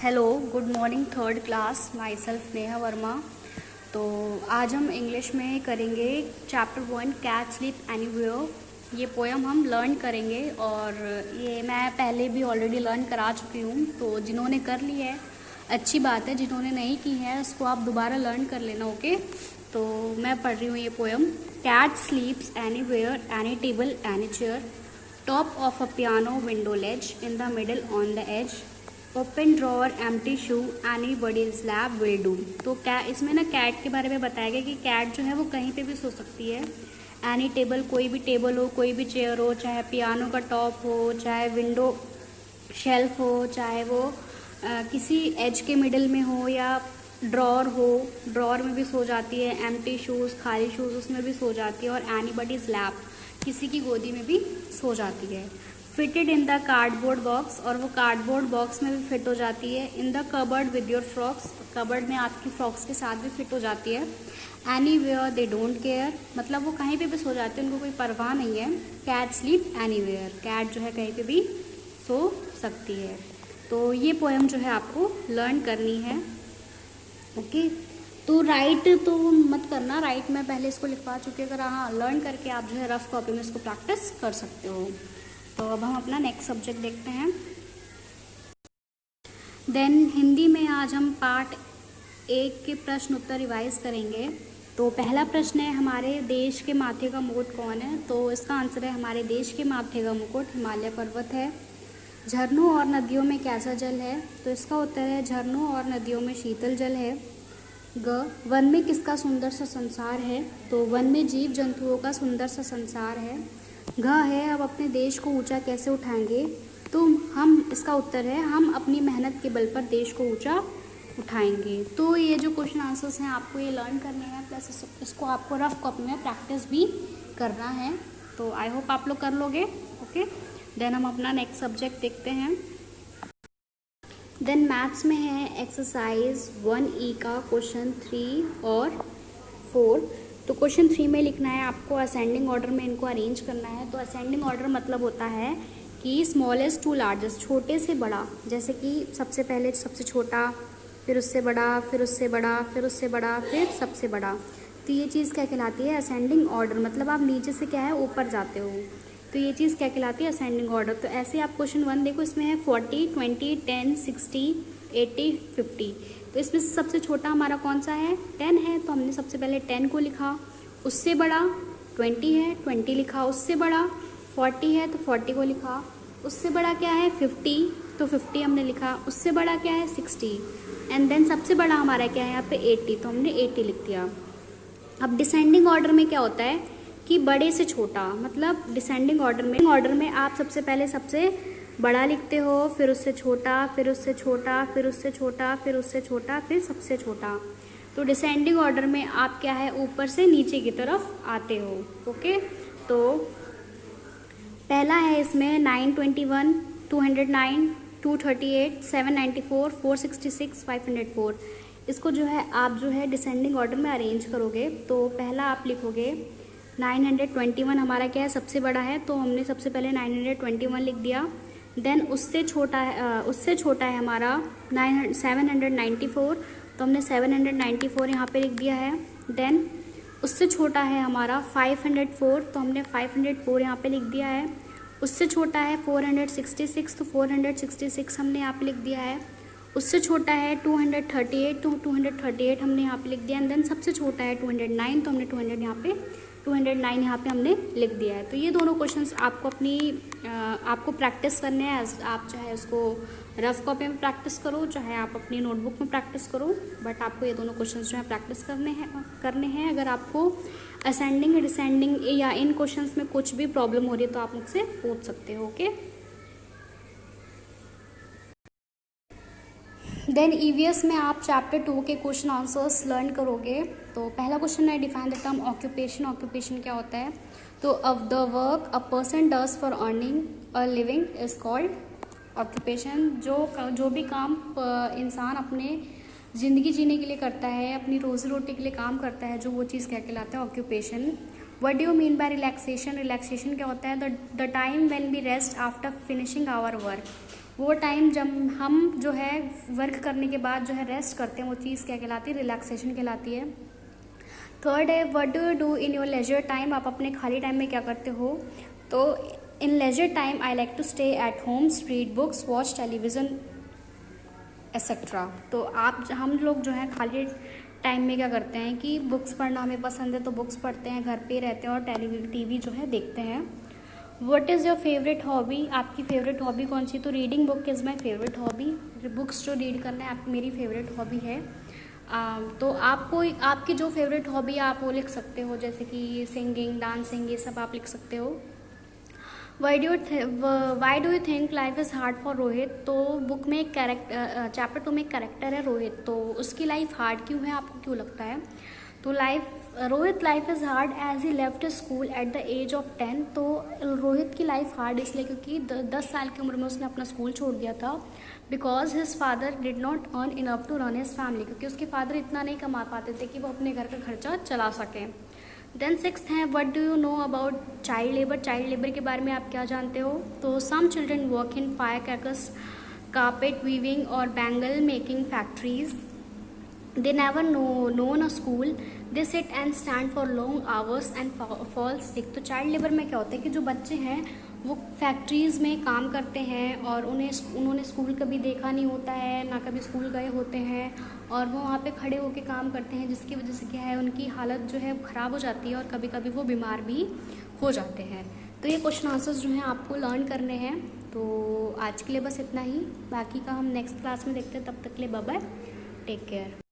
Hello, good morning third class. My self Neha Verma. तो आज हम इंग्लिश में करेंगे चैप्टर 1 कैट स्लीप एनीवेयर। ये पोएम हम लर्न करेंगे और ये मैं पहले भी ऑलरेडी लर्न करा चुकी हूँ। तो जिन्होंने कर ली है अच्छी बात है, जिन्होंने नहीं की है उसको आप दोबारा लर्न कर लेना। ओके, तो मैं पढ़ रही हूँ ये poem. Cat sleeps anywhere, any table, any chair, top of a piano window ledge, in the middle on the edge, open drawer, empty shoe, anybody's lap will do. तो इसमें ना कैट के बारे में बताया गया कि कैट जो है वो कहीं पे भी सो सकती है। एनी टेबल, कोई भी टेबल हो, कोई भी चेयर हो, चाहे पियानो का टॉप हो, चाहे विंडो शेल्फ हो, चाहे वो किसी एज के मिडल में हो या ड्रॉअर हो, ड्रॉअर में भी सो जाती है। एम्प्टी शूज़, खाली शूज़, उसमें भी सो जाती है। और एनी बडीज लैब, किसी की गोदी में भी सो जाती है। Fitted in the cardboard box, और वो कार्डबोर्ड बॉक्स में भी फिट हो जाती है। In the cupboard with your frocks, cupboard में आपकी फ्रॉक्स के साथ भी फिट हो जाती है। Anywhere they don't care, मतलब वो कहीं पे भी सो जाती है, उनको कोई परवाह नहीं है। Cat sleep anywhere, cat जो है कहीं पे भी सो सकती है। तो ये पोएम जो है आपको लर्न करनी है। ओके, तो राइट तो मत करना, राइट मैं पहले इसको लिखवा चुकी हूँ। अगर हाँ लर्न करके आप जो है रफ कॉपी में इसको प्रैक्टिस कर सकते हो। तो अब हम अपना नेक्स्ट सब्जेक्ट देखते हैं। देन हिंदी में आज हम पार्ट 1 के प्रश्न उत्तर रिवाइज करेंगे। तो पहला प्रश्न है, हमारे देश के माथे का मुकुट कौन है? तो इसका आंसर है, हमारे देश के माथे का मुकुट हिमालय पर्वत है। झरनों और नदियों में कैसा जल है? तो इसका उत्तर है, झरनों और नदियों में शीतल जल है। वन में किसका सुंदर सा संसार है? तो वन में जीव जंतुओं का सुंदर सा संसार है। है, अब अपने देश को ऊंचा कैसे उठाएंगे? तो हम, इसका उत्तर है, हम अपनी मेहनत के बल पर देश को ऊंचा उठाएंगे। तो ये जो क्वेश्चन आंसर्स हैं आपको ये लर्न करने हैं, प्लस इसको आपको रफ कॉपी में प्रैक्टिस भी करना है। तो आई होप आप लोग कर लोगे। ओके, देन हम अपना नेक्स्ट सब्जेक्ट देखते हैं। देन मैथ्स में है एक्सरसाइज 1E का क्वेश्चन 3 और 4। तो क्वेश्चन 3 में लिखना है आपको, असेंडिंग ऑर्डर में इनको अरेंज करना है। तो असेंडिंग ऑर्डर मतलब होता है कि स्मॉलेस्ट टू लार्जेस्ट, छोटे से बड़ा, जैसे कि सबसे पहले सबसे छोटा, फिर उससे बड़ा, फिर उससे बड़ा, फिर उससे बड़ा, फिर सबसे बड़ा। तो ये चीज़ क्या कहलाती है? Ascending order. मतलब आप नीचे से क्या है ऊपर जाते हो, तो ये चीज़ क्या कहलाती है? Ascending order. तो ऐसे आप क्वेश्चन 1 देखो, इसमें है 40, 20, 10, 60, 80, 50। तो इसमें सबसे छोटा हमारा कौन सा है? 10 है, तो हमने सबसे पहले 10 को लिखा। उससे बड़ा 20 है, 20 लिखा। उससे बड़ा 40 है, तो 40 को लिखा। उससे बड़ा क्या है? 50, तो 50 हमने लिखा। उससे बड़ा क्या है? 60। एंड देन सबसे बड़ा हमारा क्या है यहाँ पे? 80, तो हमने 80 लिख दिया। अब डिसेंडिंग ऑर्डर में क्या होता है कि बड़े से छोटा, मतलब डिसेंडिंग ऑर्डर में आप सबसे पहले सबसे बड़ा लिखते हो, फिर उससे छोटा, फिर उससे छोटा, फिर उससे छोटा, फिर उससे छोटा, फिर सबसे छोटा। तो डिसेंडिंग ऑर्डर में आप क्या है? ऊपर से नीचे की तरफ आते हो। ओके, तो पहला है इसमें 921, 209, 238, 794, 466, 504। इसको जो है आप जो है डिसेंडिंग ऑर्डर में अरेंज करोगे। तो पहला आप लिखोगे 921, हमारा क्या है? सबसे बड़ा है, तो हमने सबसे पहले 921 लिख दिया। देन उससे छोटा है हमारा 794, तो हमने 794 यहाँ पे लिख दिया है। देन उससे छोटा है हमारा 504, तो हमने 504 यहाँ पे लिख दिया है। उससे छोटा है 466, तो 466 हमने यहाँ पे लिख दिया है। उससे छोटा है 238, तो 238 हमने यहाँ पे लिख दिया। एंड देन सबसे छोटा है 209, तो हमने 209 यहाँ पे हमने लिख दिया है। तो ये दोनों क्वेश्चंस आपको आपको प्रैक्टिस करने हैं। आप चाहे उसको रफ कॉपी में प्रैक्टिस करो, चाहे आप अपनी नोटबुक में प्रैक्टिस करो, बट आपको ये दोनों क्वेश्चंस जो है प्रैक्टिस करने हैं। अगर आपको असेंडिंग, डिसेंडिंग या इन क्वेश्चंस में कुछ भी प्रॉब्लम हो रही है तो आप मुझसे पूछ सकते हो। ओके, देन ईवीएस में आप चैप्टर 2 के क्वेश्चन आंसर्स लर्न करोगे। तो पहला क्वेश्चन है, define the term occupation. Occupation क्या होता है? तो of the work a person does for earning a living is called occupation. जो भी काम इंसान अपने ज़िंदगी जीने के लिए करता है, अपनी रोजी रोटी के लिए काम करता है, जो वो चीज़ क्या कहलाता है? Occupation. What do you mean by relaxation? Relaxation क्या होता है? The time when we rest after finishing our work. वो टाइम जब हम जो है वर्क करने के बाद जो है रेस्ट करते हैं, वो चीज़ क्या कहलाती है? रिलैक्सेशन कहलाती है। थर्ड है what do you do in your leisure time, आप अपने खाली टाइम में क्या करते हो? तो in leisure time I like to stay at homes, read books, watch television etcetera. तो हम लोग जो है खाली टाइम में क्या करते हैं कि बुक्स पढ़ना हमें पसंद है, तो बुक्स पढ़ते हैं, घर पे रहते हैं और टीवी जो है देखते हैं। What is your favourite hobby, आपकी फेवरेट हॉबी कौन सी? तो reading book is my favourite hobby, books जो रीड करना है मेरी फेवरेट हॉबी है। तो आपको आपकी जो फेवरेट हॉबी है आप वो लिख सकते हो, जैसे कि सिंगिंग, डांसिंग, ये सब आप लिख सकते हो। Why do you think life is hard for Rohit, तो बुक में एक कैरेक्टर, चैप्टर 2 में एक कैरेक्टर है रोहित, तो उसकी लाइफ हार्ड क्यों है, आपको क्यों लगता है? तो Rohit life is hard as he left school at the age of 10। तो रोहित की लाइफ हार्ड इसलिए क्योंकि 10 साल की उम्र में उसने अपना स्कूल छोड़ दिया था, because his father did not earn enough to run his family, क्योंकि उसके फादर इतना नहीं कमा पाते थे कि वो अपने घर का खर्चा चला सकें। देन 6th है what do you know about child labour, child labour के बारे में आप क्या जानते हो? तो some children work in fire crackers, carpet weaving और bangle making factories, they never known a school, they sit and stand for long hours and fall sick। तो चाइल्ड लेबर में क्या होता है कि जो बच्चे हैं वो फैक्ट्रीज़ में काम करते हैं और उन्होंने स्कूल कभी देखा नहीं होता है, ना कभी स्कूल गए होते हैं, और वो वहाँ पे खड़े होकर काम करते हैं, जिसकी वजह से क्या है उनकी हालत जो है ख़राब हो जाती है और कभी कभी वो बीमार भी हो जाते हैं। तो ये क्वेश्चन आंसर्स जो हैं आपको लर्न करने हैं। तो आज के लिए बस इतना ही, बाकी का हम नेक्स्ट क्लास में देखते हैं। तब तक के लिए बाय बाय, टेक केयर।